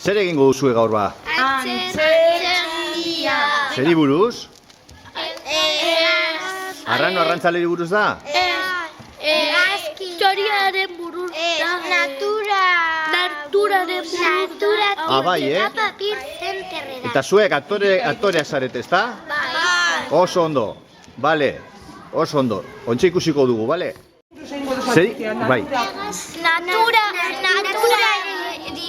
Zer egingo duzue gaur ba? Antzerkia. Zeri buruz? Arrano arrantzaleri buruz da? Historiaren buruz da. Naturaren buruz da. Ah, bai, Eta zuek aktoreak zarete, ezta? Bai. Oso ondo, bale, oso ondo. Ontsa ikusiko dugu, bale? Zeri? Bai. Naturari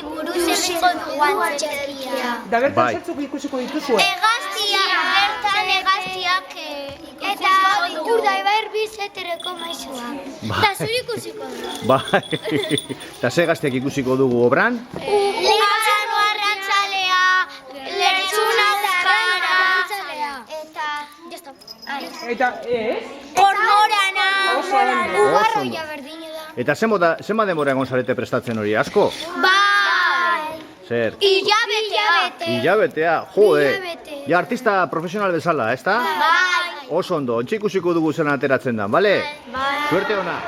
buruz egingo dugu antzerkia. Da bertan Bai. zertzuk ikusiko dituzue? Bertan hegaztiak eta Urdaibai erbizetereko maizua. Eta zuri ikusiko dugu. Bai. Eta ze gazteak ikusiko dugu obran? Lehentzano arrantzalea, lertzuna zarrara, eta... Eta, ez? Kormorana, Oso ondo. ugarroia berdine da. Eta zenba denbora egon zarete prestatzen hori, asko? Bai! Zer? Hilabetea. Hilabetea, jode. Hilabete. Ja, artista profesional bezala, ezta? Bai! Oso ondo, ontsa ikusiko dugu zen ateratzen da, bale? Bai. Suerte ona.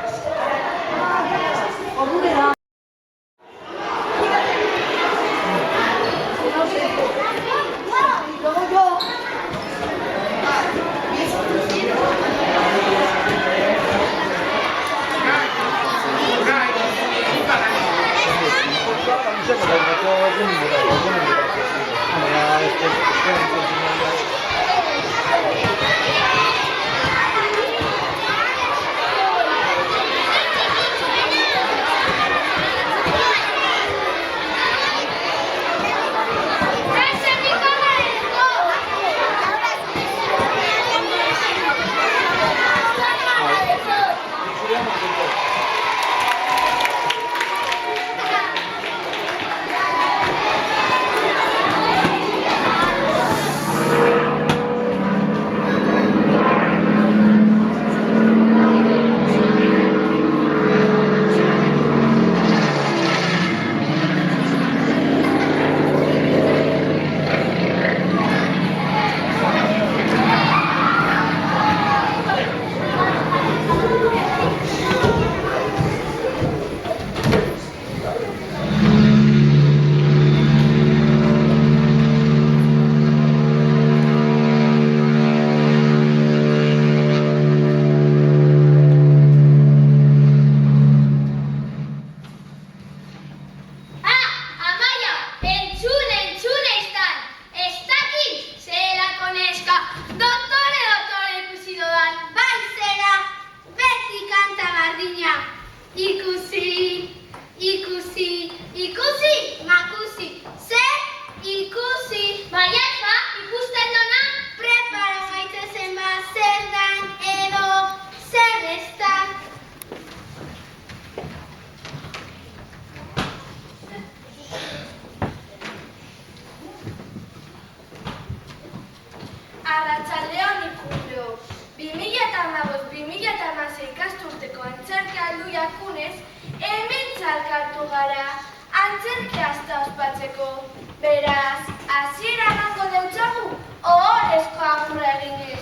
Arratsaldeon ikusleok. 2015-2016 ikasturteko antzerkia heldu jakunez, hemen txalkartu gara antzerkia azta ospatzeko. Beraz, hasiera emango deutzagu, ohorezko agurra eginez.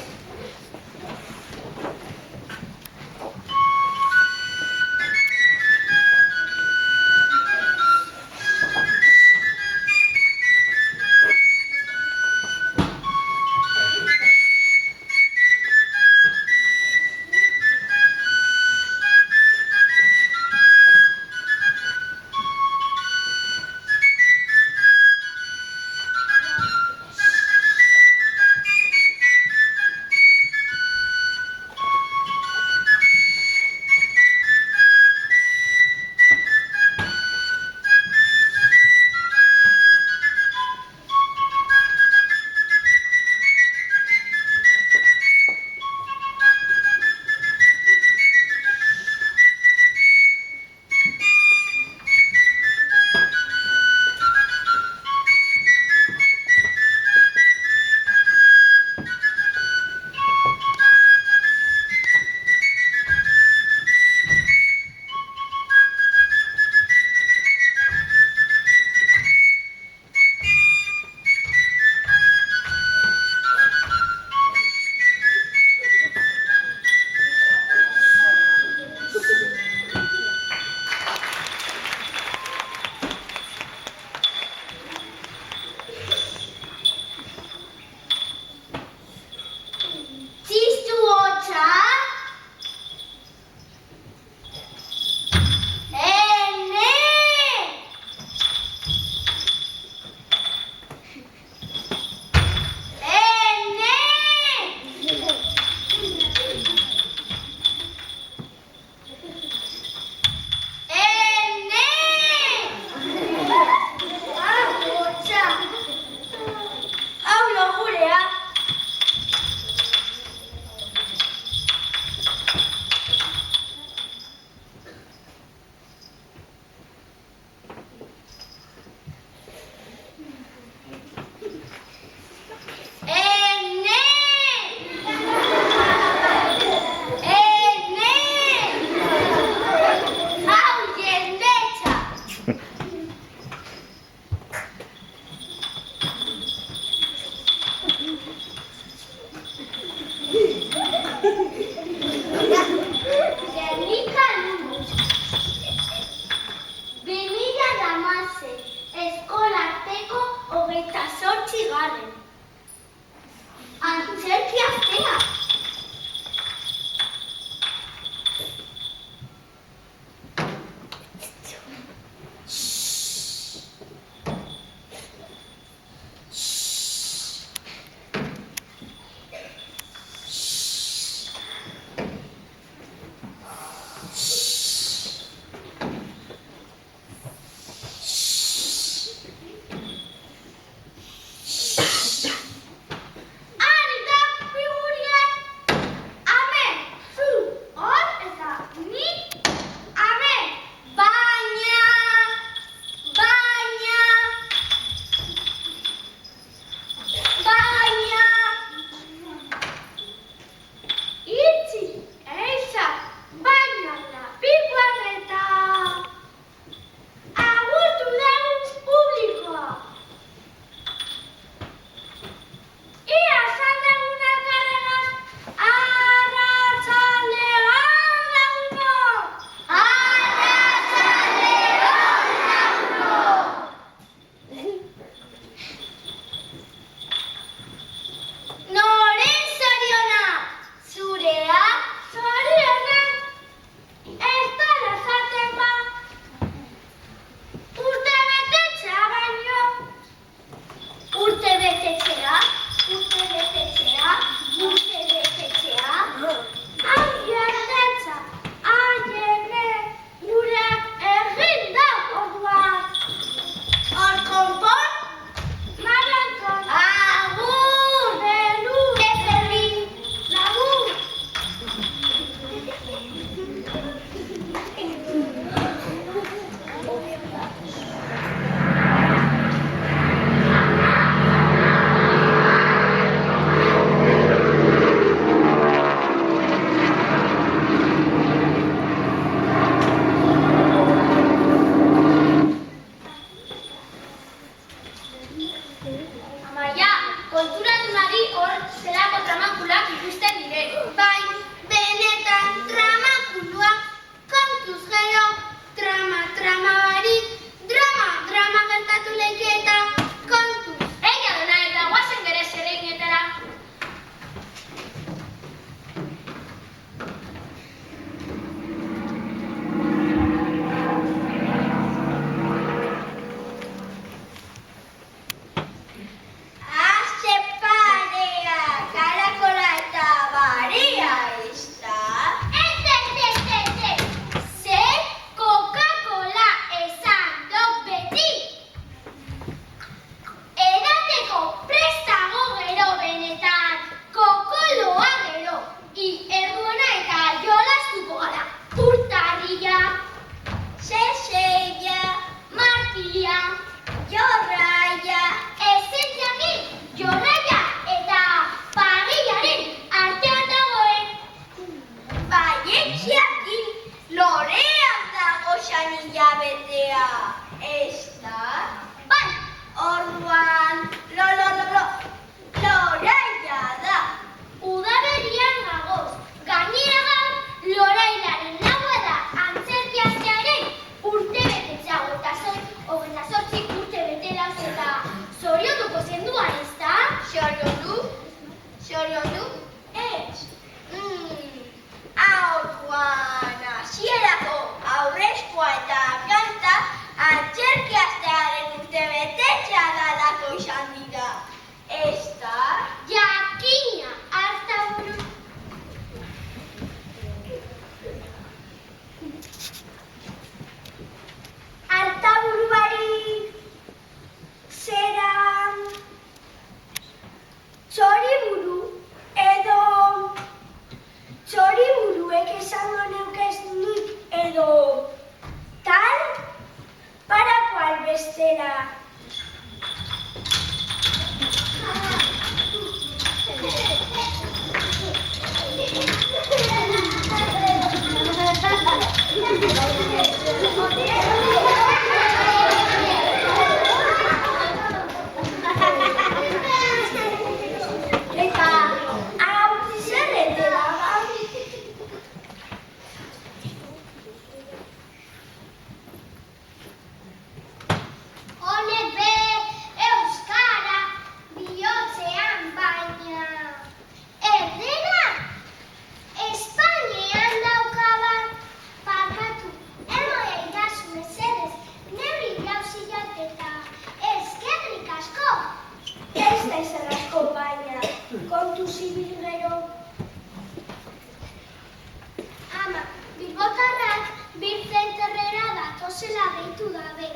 amaitu dabe.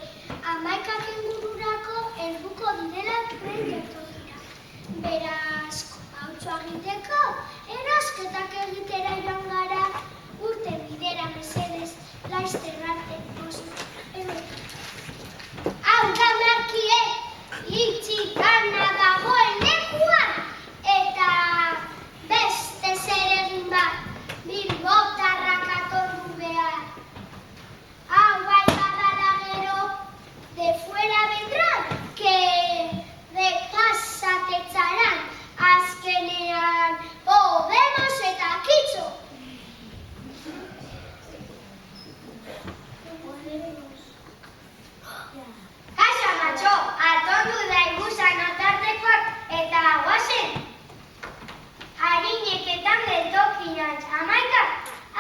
11 ingururako helduko direla tren geltokia. Beraz, hautsu egiteko, erosketak egitera joan gara, urte bidera mesedez, laizter arte hau da markie, itxikana dagoen lekuan, eta beste zer egin bat, bilbotarrak atordu behar. Hau bai badala gero, de fuera vendrán, que de casa te echarán, azkenean Podemos eta Kitxo. Kaixo, macho, atondu da igusan otartekoak eta guazen. Harineketan geltokian 11,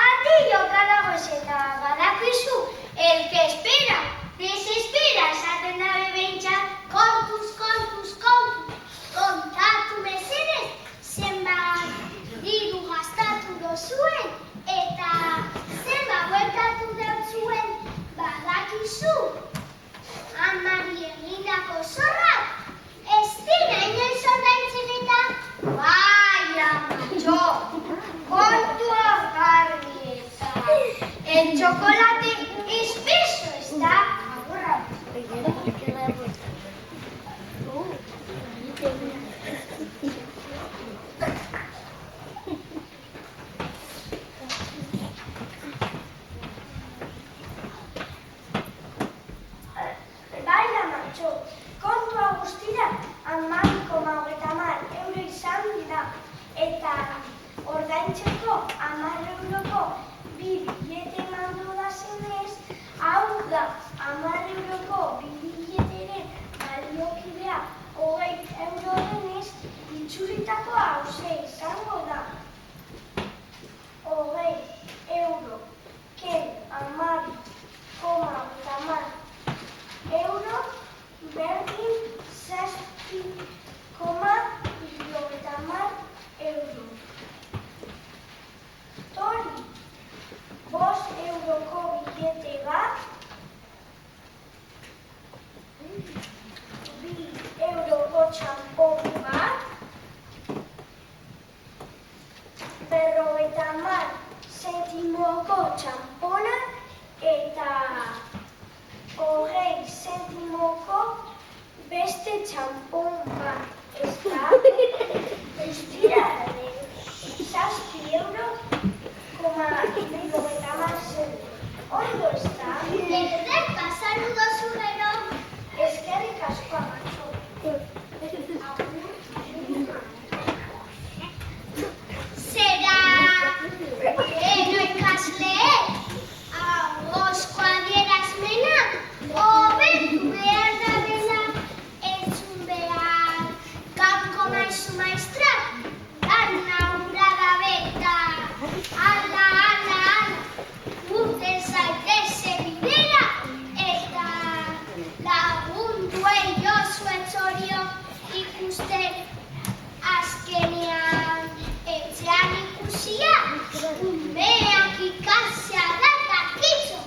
ati jokalagoz eta badakizu, el que espera, desespera, esaten dabe behintzat, kontuz, kontuz, kontuz, kontatu mesedez, zenbat diru gastatu dozuen, eta zenbat bueltatu dautzuen, badakizu. Amari egindako zorrak, ez dira inoiz ordaintzen eta, baina, macho, kontua garbi eta. El chocolate espeso está. Baina, macho, kontua guztira 12,30 euro izan dira, eta ordaintzeko 10 euroko bi bilete emandu da zenez, hau da 10 euroko bi bileteren baliokidea 20 euro denez, itxuritako hauze izango da. 20 euro, ken 12,30 euro, berdin 6,50 euro. Tori, 5 euroko bilete bat, 2 euroko txampon bat, 50 zentimoko txampona eta 20 zentimoko beste txampon bat. Ez da? Ez dira, 7 euro, ondo ez da? Berdek pasaru dozu gero. Eskerrik asko amatxo. Zera, eno ikasleek, ahozko adierazmena, hobetu behar da dela, entzun behar, gaurko maizu maestrak, dana hura da beta, ala, urten zaiteze bidera, eta lagundu eiozu etzorio ikusten azkenean etxean ikusia, umeak ikasea da eta Kitxo.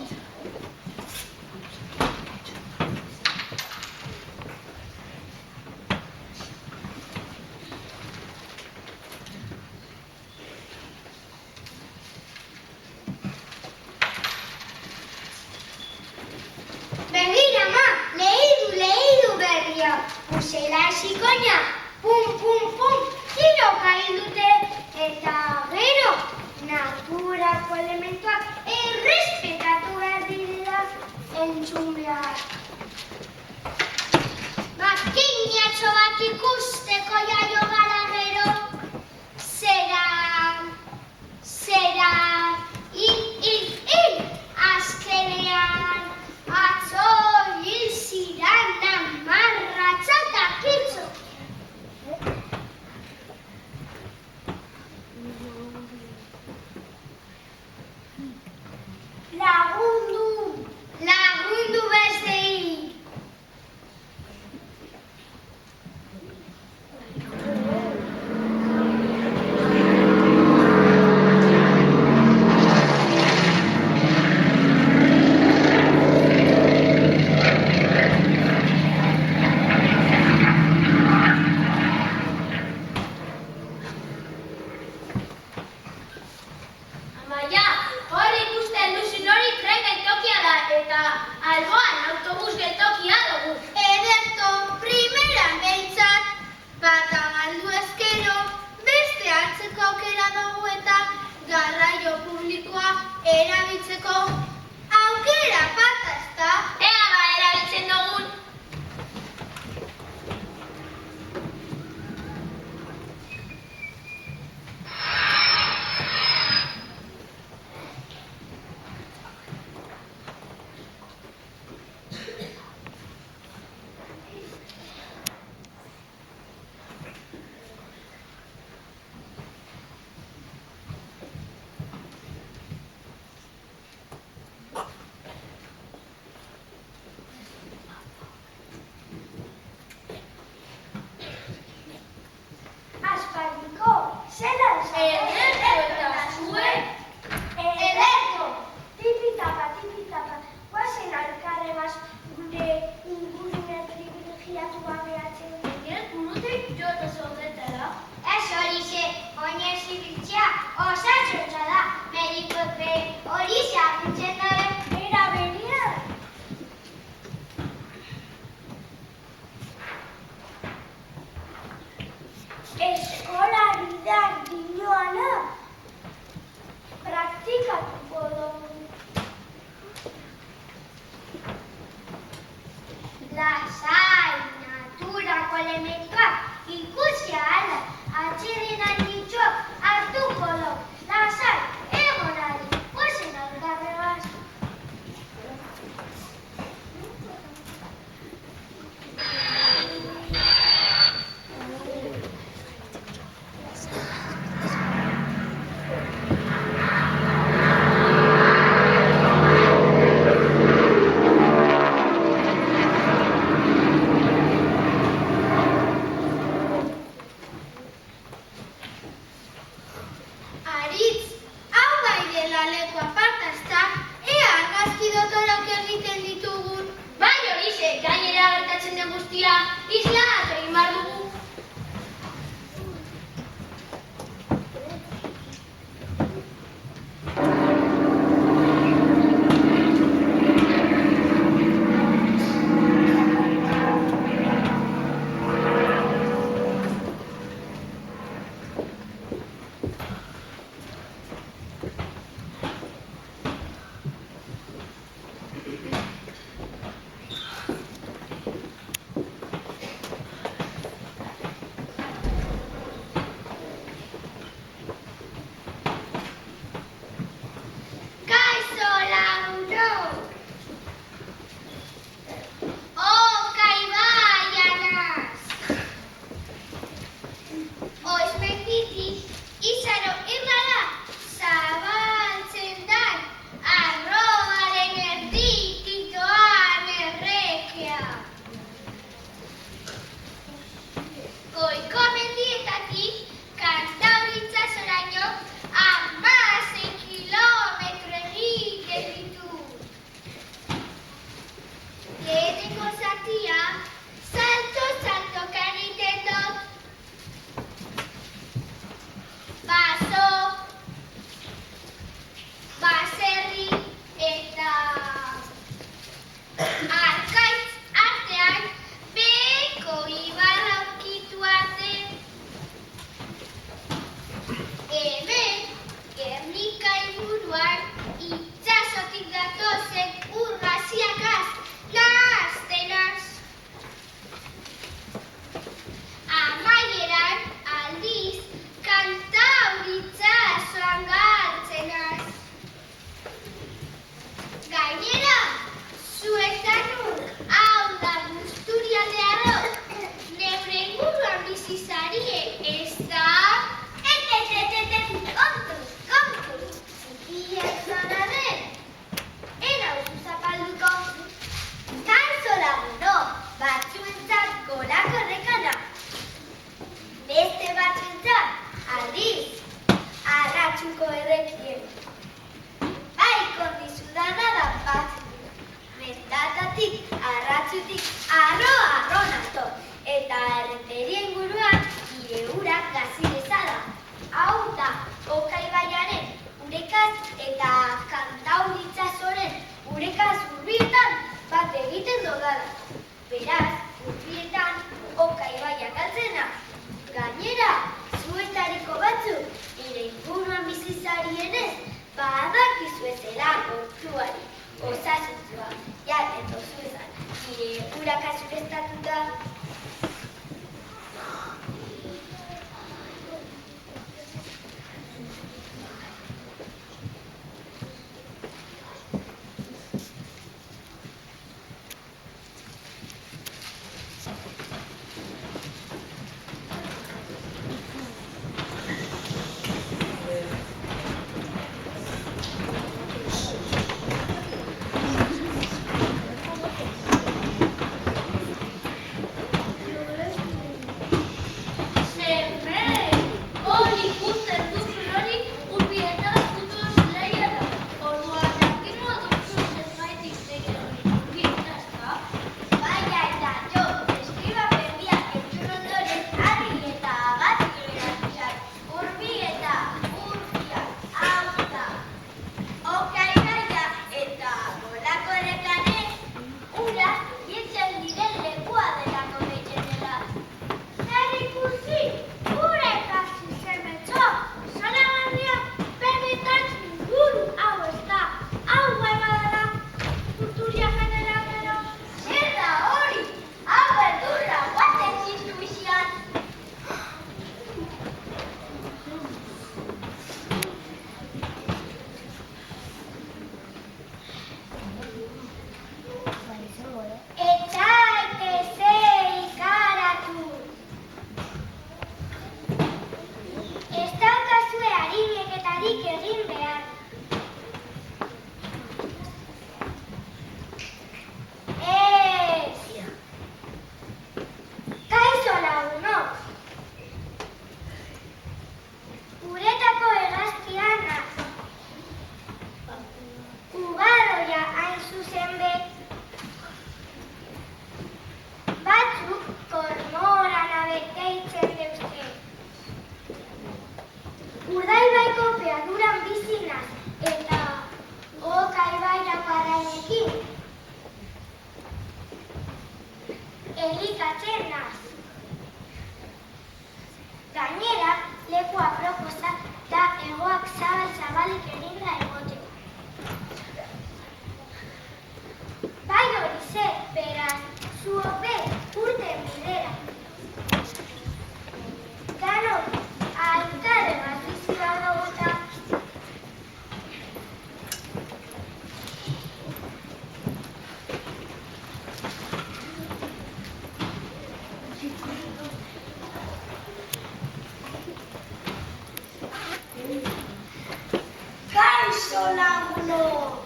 Begira, ma, lehidu berria. Pusela esikoina, pum, pum, pum, tiroka dute eta gero, naturako elementuak errespetatu behar direla entzun behar. Makinatxo bat ikusteko jaio gara gero, zera, hil, azkenean, atzo hil ziran amarratza eta Kitxo. Lagundu bestei. alboan autobus geltokia dugu. Ederto, primeran behintzat, bata galdu ezkero, beste hartzeko aukera dugu eta garraio publikoa erabiltzeko aukera falta ezta? Ea ba erabiltzen dugun. gortuari, osasuntzua, jaten dozuzan, nire urak azureztatuta. Gainera, leku aproposa da hegoak zabalik eginda egoteko. Bai horixe, beraz, zuope urten bidera. Danok, altare bat bizi badogota. Kaixo lagunok,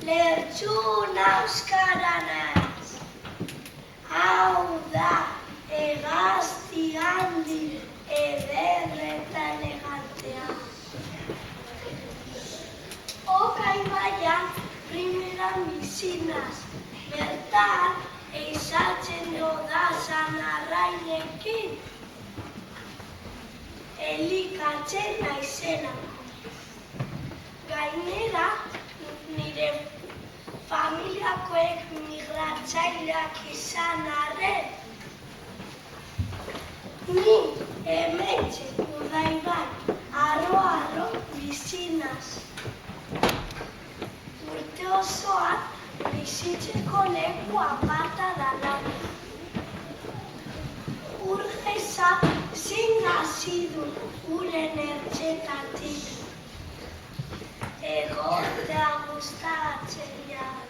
lertxuna euskaranaz. Hau da, hegazti handi eder eta elegantea. Oka ibaian primeran bizinaz, bertan eizatzen dodazan arrainekin. Elikatzen naizena. Gainera, nire familiakoek migratzaileak izan arren. Ni hementxe Urdaibai, arro bizinaz. Urte osoan bizitzeko leku aparta danak. Urgeza zin hasi du uren ertxetatik. Egotea gustatzen jat.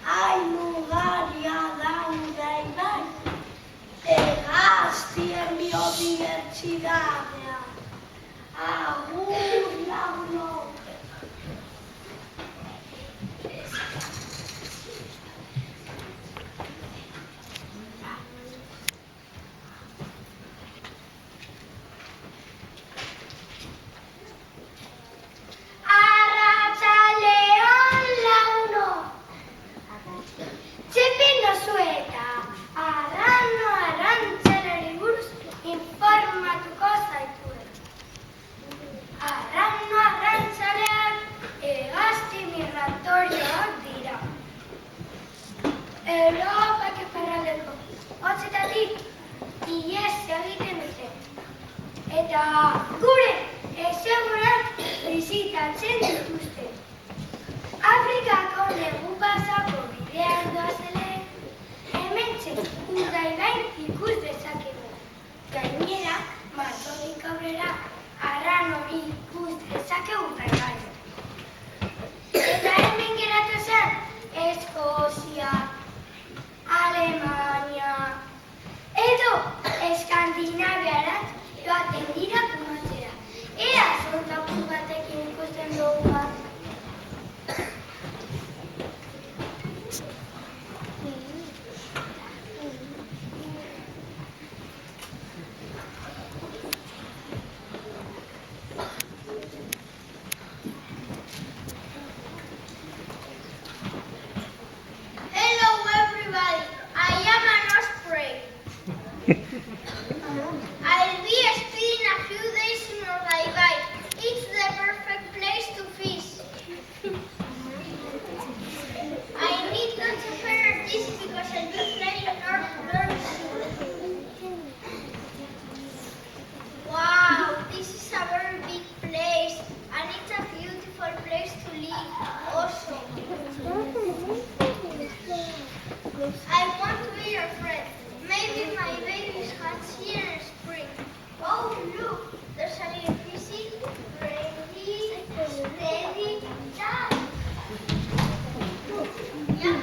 Hain ugaria da Urdaibai, hegaztien biodibertsitatea. Agur lagunok. Europak eparraldeko hotzetatik ihes egiten dute. Eta gure ezegunak bisitatzen dituzte. Afrikako negu pasako bidean doazele, hementxe Urdaibain ikus dezakegu. Gainera, martxotik aurrera, arran hori ikus dezakegu Urdaibain. Eta hemen geratu zen, Eskozia, Alemania, edo Eskandinaviarat joaten dira kumatzera. Ea zontakur batekin ikusten dugu bat. Hello everybody, I am an osprey. I'll be spending a few days in Urdaibai. It's the perfect place to fish. I need not to fear this because I'll be flying north very soon. Wow, this is a very big place and it's a beautiful place to live also. I want to be your friend. Maybe my baby's hats here in spring. Oh, look, there's a little fishy. Ready, steady, dive. Yeah.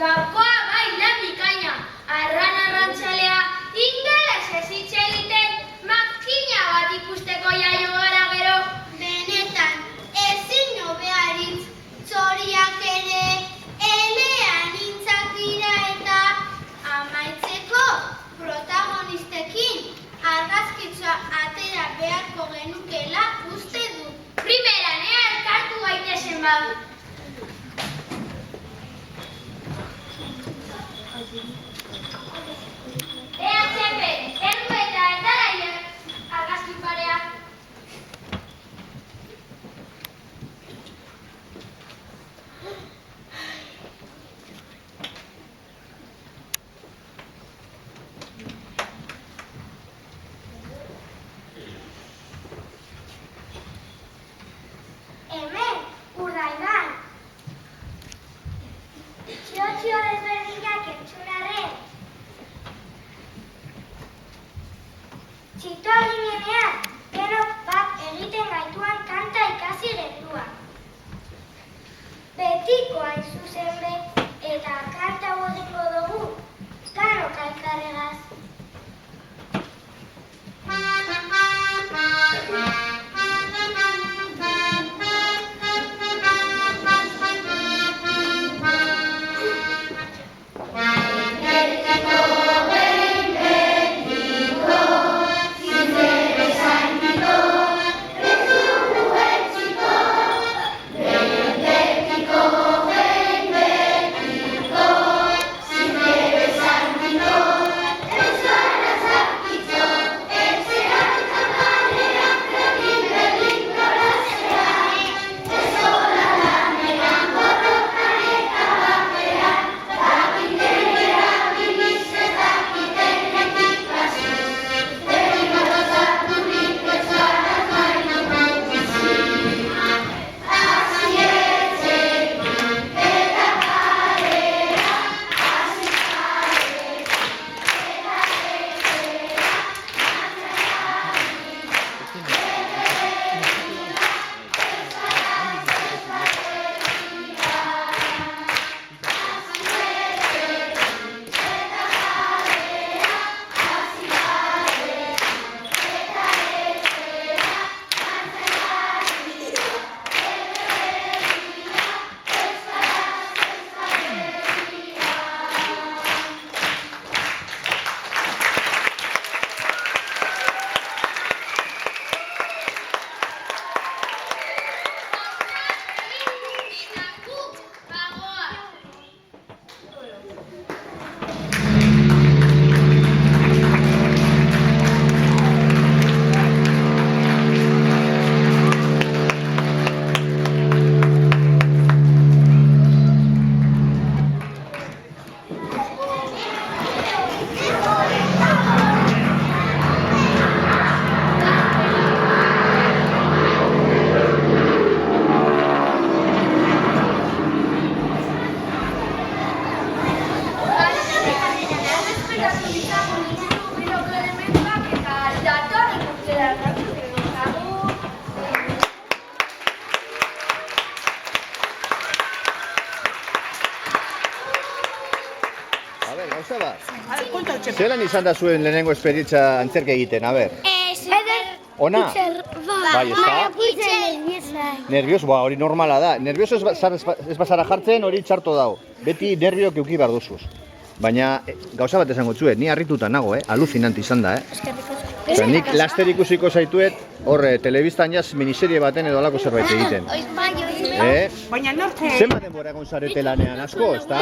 Gaurkoa bai lan bikaina, arrantzalea, ingelesez hitz egiten, makina bat ikusteko jaio gara gero. Benetan, ezin hobearitz, txoriak ere, elean hintzak dira eta amaitzeko protagonistekin argazkitzoa atera beharko genukela uste dut. Primeran, elkartu gaitezen badu. EHP, erdu eta erdaraiek argazki pareak. Hemen, Urdaibain, gauza bat. Konta utxe. Zelan izan da zuen lehenengo esperientzia antzerki egiten, a ber? Ona? Bai, ez da? Nervioso, hori normala da. Nervioso ez bazara jartzen, hori txarto dago. Beti nerviok euki behar duzuz. Baina, gauza bat esango txuet, ni harrituta nago, alucinante izan da, Eta nik laster ikusiko zaituet, horre, telebistan jaz miniserie baten edo alako zerbait egiten. Baina norte. Zema denbora egon zarete lanean, asko, ez da?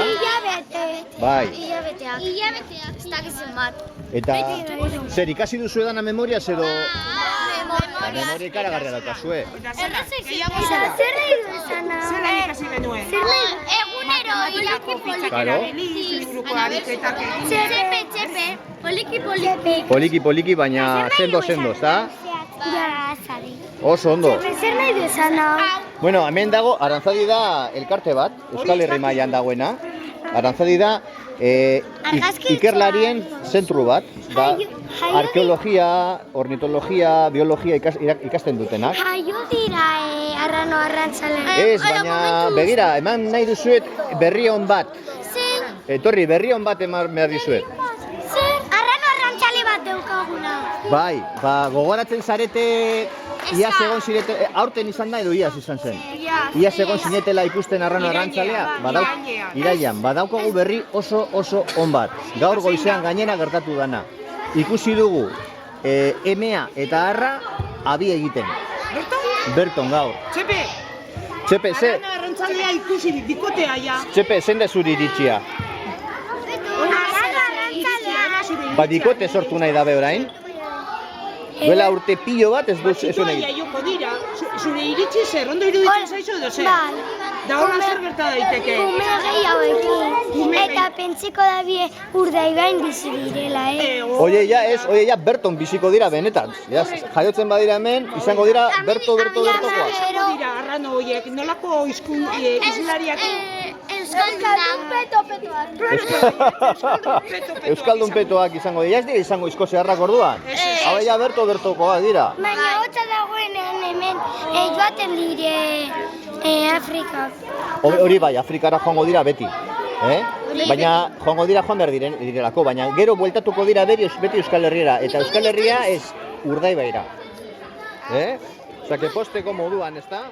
Bai. Hilabeteak, ez dakizen bat. Eta, zer, ikasi duzu edana memoriaz edo... Memoria ikaragarria daukazue. Zer nahi du esana? Zelan ikasi genuen. Egunero irakurri. Claro. Liburuko ariketak egin. Txepe, poliki. Poliki, baina sendo, ez da? Ja, zari. Oso ondo. Zer nahi du esana? Bueno, hemen dago, Arantzadi da elkarte bat, Euskal Herri mailan dagoena. Arantzadi da ikerlarien zentru bat, da arkeologia, ornitologia, biologia ikasten dutenak. Jaio dira arrano arrantzalean. Ez, baina begira, eman nahi duzuet berri on bat. Etorri, berri on bat eman behar dizuet. Zer? Arrano arrantzale bat daukaguna. Bai, gogoratzen zarete iaz egon zirete, aurten izan da edo iaz izan zen. Iaz egon zinetela ikusten arrano arrantzalea, irailean, badaukagu berri oso on bat. Gaur goizean gainera gertatu dana. Ikusi dugu emea eta harra abi egiten. Berton gaur. Txepe, ze? Arrano arrantzalea ikusi dikotea ja. Txepe, zein da zuri iritzia? Arrano arrantzalean. Dikote sortu nahi dabe orain? Duela urte pilo bat ez zuen egin. Joko dira, zure iritsi zer, ondo iruditzen zaizu edo zer? Da hona zer gerta daiteke? Kume gehiagoekin. Eta pentsiko da bie Urdaibain bizi direla, Oie, ja, Berton biziko dira benetan. Jaiotzen badira hemen, izango dira bertokoak. Dira, arrano horiek, nolako izlariak? Euskaldun petoak izango dira, ez dira izango izkozearrak orduan? Hau ja bertokoak dira. Baina hotza dagoenean hemen joaten dire Afrika. Hori bai, Afrikara joango dira beti. Baina joango dira joan behar direlako, baina gero bueltatuko dira beti Euskal Herriera, eta Euskal Herria ez Urdaibaira. Osea, que posteko moduan, ez da?